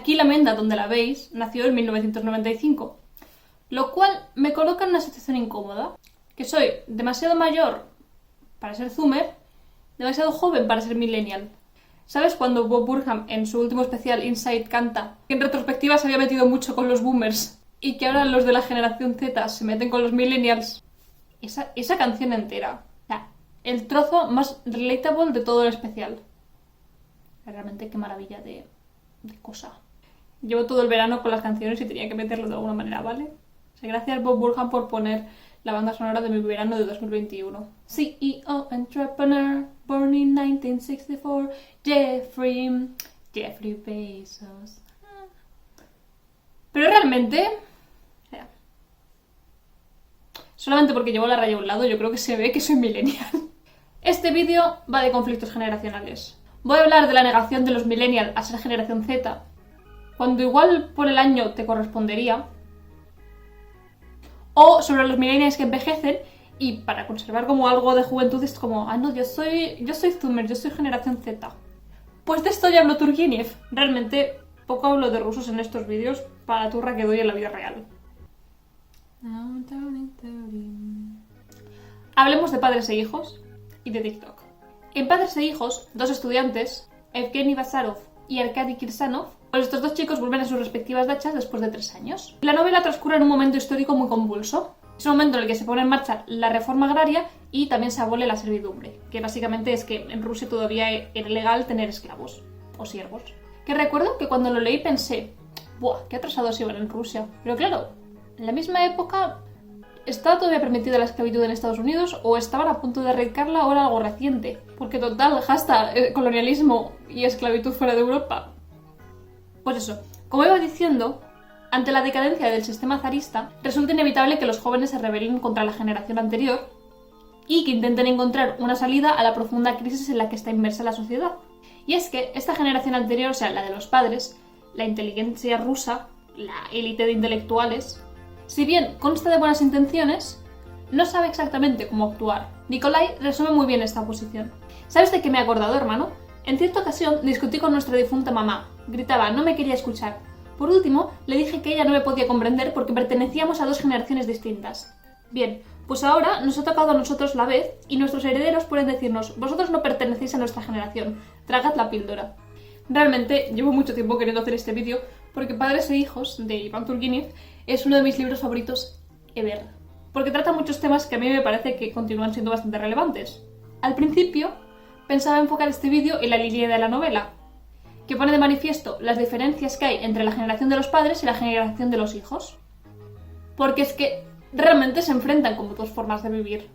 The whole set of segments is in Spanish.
aquí la Menda, donde la veis, nació en 1995, lo cual me coloca en una situación incómoda, que soy demasiado mayor para ser Zoomer, demasiado joven para ser Millennial. ¿Sabes cuando Bob Burnham en su último especial Inside canta que en retrospectiva se había metido mucho con los Boomers y que ahora los de la generación Z se meten con los Millennials? Esa canción entera, el trozo más relatable de todo el especial. Realmente qué maravilla de cosa. Llevo todo el verano con las canciones y tenía que meterlo de alguna manera, ¿vale? O sea, gracias Bob Burnham por poner la banda sonora de mi verano de 2021. CEO entrepreneur, born in 1964, Jeffrey Bezos. Pero realmente, solamente porque llevo la raya a un lado, yo creo que se ve que soy millennial. Este vídeo va de conflictos generacionales. Voy a hablar de la negación de los millennials a ser generación Z, cuando igual por el año te correspondería, o sobre los millennials que envejecen y para conservar como algo de juventud es como, no, yo soy Zoomer, yo soy generación Z. Pues de esto ya habló Turgenev. Realmente poco hablo de rusos en estos vídeos para la turra que doy en la vida real. Hablemos de padres e hijos y de TikTok. En Padres e Hijos, dos estudiantes, Evgeny Bazarov y Arkady Kirsanov, pues estos dos chicos vuelven a sus respectivas dachas después de 3 años. La novela transcurre en un momento histórico muy convulso. Es un momento en el que se pone en marcha la reforma agraria y también se abole la servidumbre, que básicamente es que en Rusia todavía era legal tener esclavos o siervos. Que recuerdo que cuando lo leí pensé, ¡buah, qué atrasados iban en Rusia! Pero claro, en la misma época ¿estaba todavía permitida la esclavitud en Estados Unidos o estaban a punto de erradicarla o era algo reciente? Porque total, hashtag colonialismo y esclavitud fuera de Europa. Pues eso, como iba diciendo, ante la decadencia del sistema zarista, resulta inevitable que los jóvenes se rebelen contra la generación anterior y que intenten encontrar una salida a la profunda crisis en la que está inmersa la sociedad. Y es que esta generación anterior, o sea, la de los padres, la inteligencia rusa, la élite de intelectuales, si bien consta de buenas intenciones, no sabe exactamente cómo actuar. Nikolai resume muy bien esta posición. ¿Sabes de qué me he acordado, hermano? En cierta ocasión discutí con nuestra difunta mamá. Gritaba, no me quería escuchar. Por último, le dije que ella no me podía comprender porque pertenecíamos a 2 generaciones distintas. Bien, pues ahora nos ha tocado a nosotros la vez y nuestros herederos pueden decirnos, vosotros no pertenecéis a nuestra generación, tragad la píldora. Realmente llevo mucho tiempo queriendo hacer este vídeo porque Padres e Hijos, de Iván Turgenev, es uno de mis libros favoritos ever. Porque trata muchos temas que a mí me parece que continúan siendo bastante relevantes. Al principio, pensaba enfocar este vídeo en la línea de la novela, que pone de manifiesto las diferencias que hay entre la generación de los padres y la generación de los hijos. Porque es que realmente se enfrentan como 2 formas de vivir.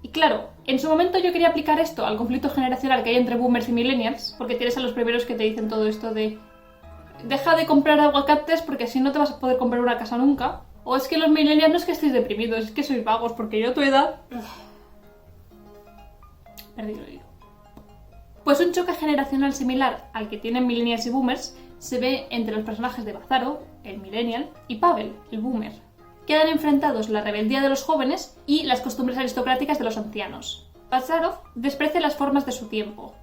Y claro, en su momento yo quería aplicar esto al conflicto generacional que hay entre boomers y millennials, porque tienes a los primeros que te dicen todo esto de deja de comprar aguacates porque así no te vas a poder comprar una casa nunca. O es que los millennials no es que estéis deprimidos, es que sois vagos, porque yo a tu edad... Perdido el hilo. Pues un choque generacional similar al que tienen millennials y boomers se ve entre los personajes de Bazarov, el millennial, y Pavel, el boomer. Quedan enfrentados la rebeldía de los jóvenes y las costumbres aristocráticas de los ancianos. Bazarov desprecia las formas de su tiempo,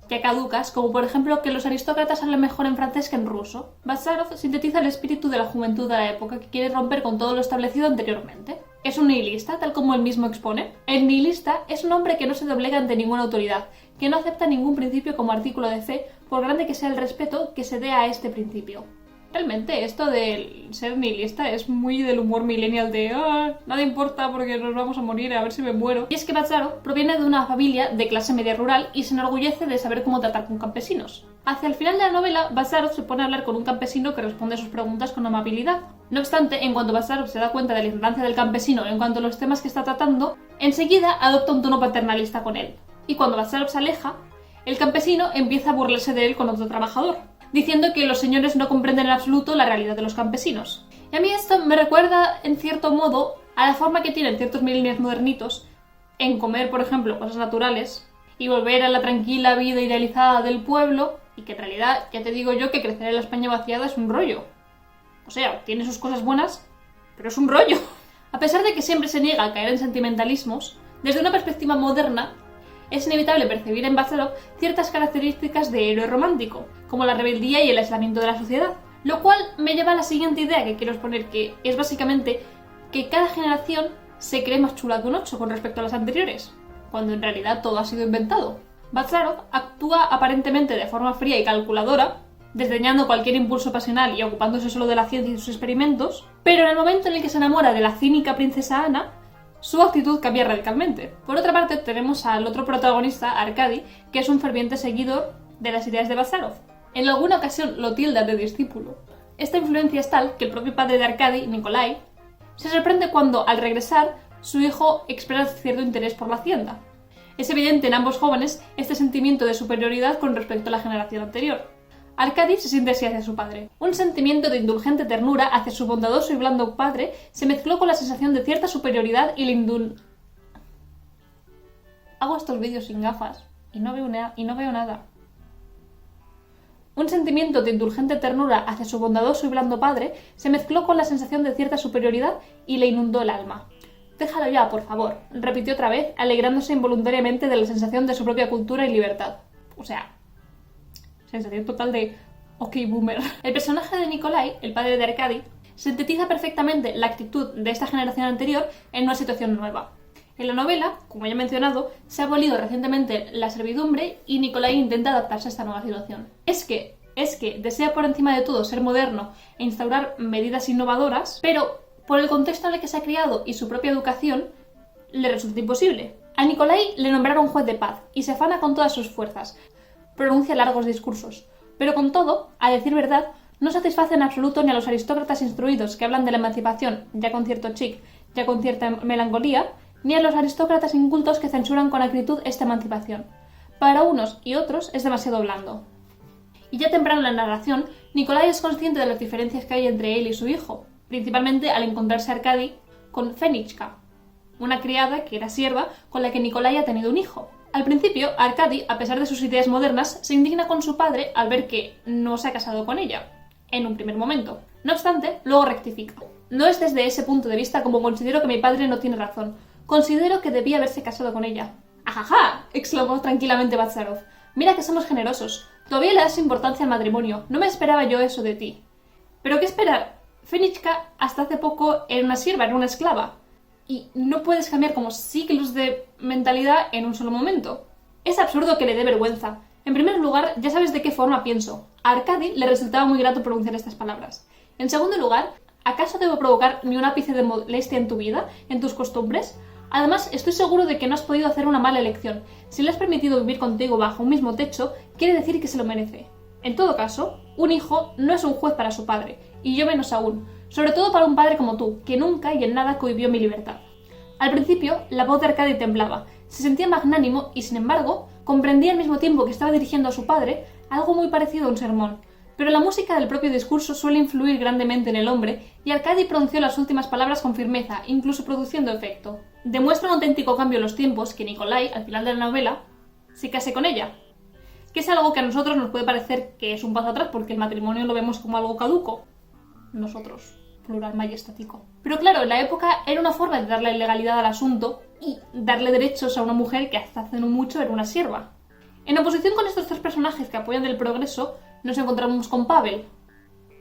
ya caducas, como por ejemplo que los aristócratas hablan mejor en francés que en ruso. Bazarov sintetiza el espíritu de la juventud de la época que quiere romper con todo lo establecido anteriormente. Es un nihilista, tal como él mismo expone. El nihilista es un hombre que no se doblega ante ninguna autoridad, que no acepta ningún principio como artículo de fe, por grande que sea el respeto que se dé a este principio. Realmente esto de ser nihilista es muy del humor millennial de nada importa porque nos vamos a morir, a ver si me muero. Y es que Bazarov proviene de una familia de clase media rural y se enorgullece de saber cómo tratar con campesinos. Hacia el final de la novela, Bazarov se pone a hablar con un campesino que responde a sus preguntas con amabilidad. No obstante, en cuanto Bazarov se da cuenta de la ignorancia del campesino en cuanto a los temas que está tratando, enseguida adopta un tono paternalista con él. Y cuando Bazarov se aleja, el campesino empieza a burlarse de él con otro trabajador, diciendo que los señores no comprenden en absoluto la realidad de los campesinos. Y a mí esto me recuerda, en cierto modo, a la forma que tienen ciertos millennials modernitos en comer, por ejemplo, cosas naturales y volver a la tranquila vida idealizada del pueblo, y que en realidad, ya te digo yo, que crecer en la España vaciada es un rollo. O sea, tiene sus cosas buenas, pero es un rollo. A pesar de que siempre se niega a caer en sentimentalismos, desde una perspectiva moderna, es inevitable percibir en Bazarov ciertas características de héroe romántico, como la rebeldía y el aislamiento de la sociedad. Lo cual me lleva a la siguiente idea que quiero exponer, que es básicamente que cada generación se cree más chula que un 8 con respecto a las anteriores, cuando en realidad todo ha sido inventado. Bazarov actúa aparentemente de forma fría y calculadora, desdeñando cualquier impulso pasional y ocupándose solo de la ciencia y sus experimentos, pero en el momento en el que se enamora de la cínica princesa Ana, su actitud cambia radicalmente. Por otra parte, tenemos al otro protagonista, Arkady, que es un ferviente seguidor de las ideas de Bazarov. En alguna ocasión lo tilda de discípulo. Esta influencia es tal que el propio padre de Arkady, Nikolai, se sorprende cuando, al regresar, su hijo expresa cierto interés por la hacienda. Es evidente en ambos jóvenes este sentimiento de superioridad con respecto a la generación anterior. Arkady se siente así hacia su padre. Un sentimiento de indulgente ternura hacia su bondadoso y blando padre se mezcló con la sensación de cierta superioridad y la Hago estos vídeos sin gafas y no veo nada. Un sentimiento de indulgente ternura hacia su bondadoso y blando padre se mezcló con la sensación de cierta superioridad y le inundó el alma. Déjalo ya, por favor, repitió otra vez, alegrándose involuntariamente de la sensación de su propia cultura y libertad. O sea, sensación total de ok, boomer. El personaje de Nikolai, el padre de Arkady, sintetiza perfectamente la actitud de esta generación anterior en una situación nueva. En la novela, como ya he mencionado, se ha abolido recientemente la servidumbre y Nikolai intenta adaptarse a esta nueva situación. Es que desea por encima de todo ser moderno e instaurar medidas innovadoras, pero por el contexto en el que se ha criado y su propia educación, le resulta imposible. A Nikolai le nombraron juez de paz y se afana con todas sus fuerzas. Pronuncia largos discursos, pero con todo, a decir verdad, no satisface en absoluto ni a los aristócratas instruidos que hablan de la emancipación, ya con cierto chic, ya con cierta melancolía, ni a los aristócratas incultos que censuran con acritud esta emancipación. Para unos y otros es demasiado blando. Y ya temprano en la narración, Nikolai es consciente de las diferencias que hay entre él y su hijo, principalmente al encontrarse Arkady con Fenichka, una criada que era sierva con la que Nikolai ha tenido un hijo. Al principio, Arkady, a pesar de sus ideas modernas, se indigna con su padre al ver que no se ha casado con ella, en un primer momento. No obstante, luego rectifica. No es desde ese punto de vista como considero que mi padre no tiene razón. Considero que debía haberse casado con ella. ¡Ajaja!, exclamó tranquilamente Bazarov. Mira que somos generosos. Todavía le das importancia al matrimonio. No me esperaba yo eso de ti. ¿Pero qué esperar? Fenichka hasta hace poco era una sierva, era una esclava. Y no puedes cambiar como siglos de mentalidad en un solo momento. Es absurdo que le dé vergüenza. En primer lugar, ya sabes de qué forma pienso. A Arkady le resultaba muy grato pronunciar estas palabras. En segundo lugar, ¿acaso debo provocar ni un ápice de molestia en tu vida, en tus costumbres? Además, estoy seguro de que no has podido hacer una mala elección. Si le has permitido vivir contigo bajo un mismo techo, quiere decir que se lo merece. En todo caso, un hijo no es un juez para su padre, y yo menos aún. Sobre todo para un padre como tú, que nunca y en nada cohibió mi libertad. Al principio, la voz de Arkady temblaba, se sentía magnánimo y, sin embargo, comprendía al mismo tiempo que estaba dirigiendo a su padre algo muy parecido a un sermón. Pero la música del propio discurso suele influir grandemente en el hombre, y Arkady pronunció las últimas palabras con firmeza, incluso produciendo efecto. Demuestra un auténtico cambio en los tiempos que Nikolai, al final de la novela, se case con ella. Que es algo que a nosotros nos puede parecer que es un paso atrás, porque el matrimonio lo vemos como algo caduco. Nosotros, plural majestático. Pero claro, en la época era una forma de darle legalidad al asunto y darle derechos a una mujer que hasta hace no mucho era una sierva. En oposición con estos tres personajes que apoyan el progreso, nos encontramos con Pavel,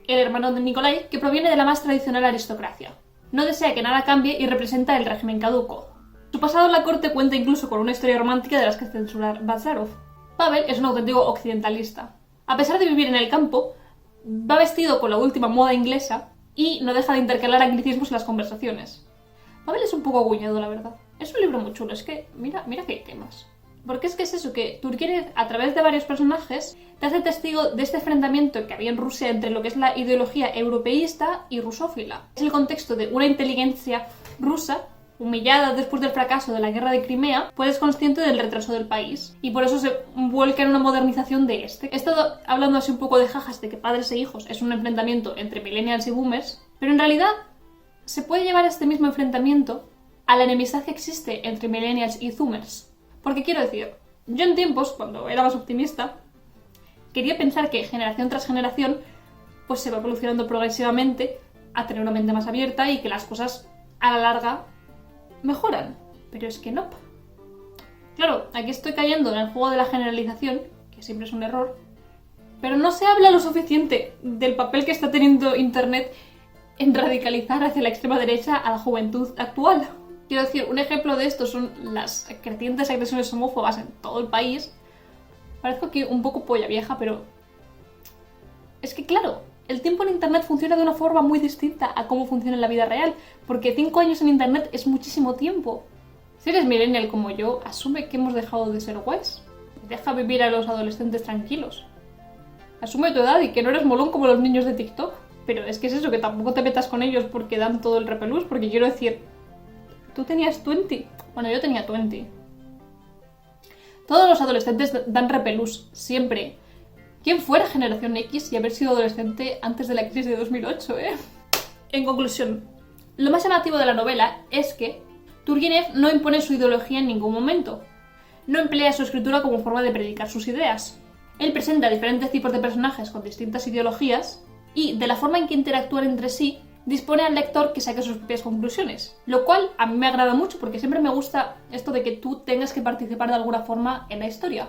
el hermano de Nikolai, que proviene de la más tradicional aristocracia. No desea que nada cambie y representa el régimen caduco. Su pasado en la corte cuenta incluso con una historia romántica de las que censura Bazarov. Pavel es un auténtico occidentalista. A pesar de vivir en el campo, va vestido con la última moda inglesa y no deja de intercalar anglicismos en las conversaciones. Pavel es un poco aguñado, la verdad. Es un libro muy chulo, es que mira que hay temas. Porque es que es eso, que Turgenev, a través de varios personajes, te hace testigo de este enfrentamiento que había en Rusia entre lo que es la ideología europeísta y rusófila. Es el contexto de una inteligencia rusa, humillada después del fracaso de la guerra de Crimea, pues es consciente del retraso del país, y por eso se vuelca en una modernización de este. He estado hablando así un poco de jajas de que padres e hijos es un enfrentamiento entre millennials y boomers, pero en realidad se puede llevar este mismo enfrentamiento a la enemistad que existe entre millennials y zoomers. Porque quiero decir, yo en tiempos, cuando era más optimista, quería pensar que generación tras generación pues se va evolucionando progresivamente a tener una mente más abierta y que las cosas a la larga mejoran. Pero es que no. Claro, aquí estoy cayendo en el juego de la generalización, que siempre es un error, Pero no se habla lo suficiente del papel que está teniendo Internet en radicalizar hacia la extrema derecha a la juventud actual. Quiero decir, un ejemplo de esto son las crecientes agresiones homófobas en todo el país. Parezco aquí un poco polla vieja, pero... es que claro, el tiempo en Internet funciona de una forma muy distinta a cómo funciona en la vida real, porque 5 años en Internet es muchísimo tiempo. Si eres millennial como yo, asume que hemos dejado de ser guays. Deja vivir a los adolescentes tranquilos. Asume tu edad y que no eres molón como los niños de TikTok. Pero es que es eso, que tampoco te metas con ellos porque dan todo el repelús, porque quiero decir... tú tenías 20. Bueno, yo tenía 20. Todos los adolescentes dan repelús, siempre. ¿Quién fuera generación X y haber sido adolescente antes de la crisis de 2008, En conclusión, lo más llamativo de la novela es que Turgenev no impone su ideología en ningún momento. No emplea su escritura como forma de predicar sus ideas. Él presenta diferentes tipos de personajes con distintas ideologías y, de la forma en que interactúan entre sí, dispone al lector que saque sus propias conclusiones. Lo cual a mí me agrada mucho porque siempre me gusta esto de que tú tengas que participar de alguna forma en la historia.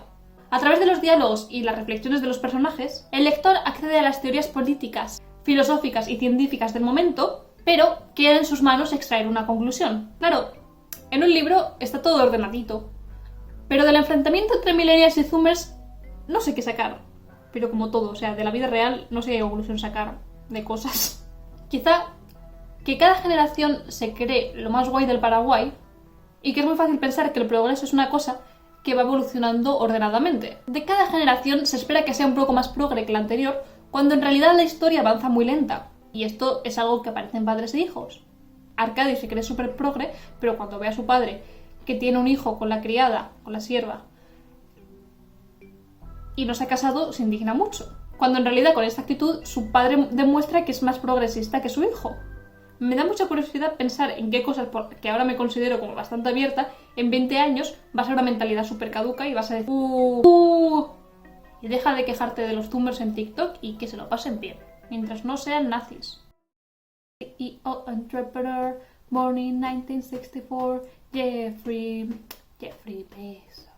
A través de los diálogos y las reflexiones de los personajes, el lector accede a las teorías políticas, filosóficas y científicas del momento, pero queda en sus manos extraer una conclusión. Claro, en un libro está todo ordenadito, pero del enfrentamiento entre millennials y zoomers no sé qué sacar. Pero como todo, o sea, de la vida real no sé qué conclusión sacar de cosas. Quizá que cada generación se cree lo más guay del Paraguay y que es muy fácil pensar que el progreso es una cosa que va evolucionando ordenadamente. De cada generación se espera que sea un poco más progre que la anterior, cuando en realidad la historia avanza muy lenta. Y esto es algo que aparece en Padres e Hijos. Arcadi se cree súper progre, pero cuando ve a su padre que tiene un hijo con la criada, con la sierva, y no se ha casado, se indigna mucho. Cuando en realidad con esta actitud su padre demuestra que es más progresista que su hijo. Me da mucha curiosidad pensar en qué cosas, que ahora me considero como bastante abierta, en 20 años vas a ser una mentalidad súper caduca y vas a decir y deja de quejarte de los zoomers en TikTok y que se lo pasen bien, mientras no sean nazis. CEO entrepreneur, born in 1964, Jeffrey Bezos.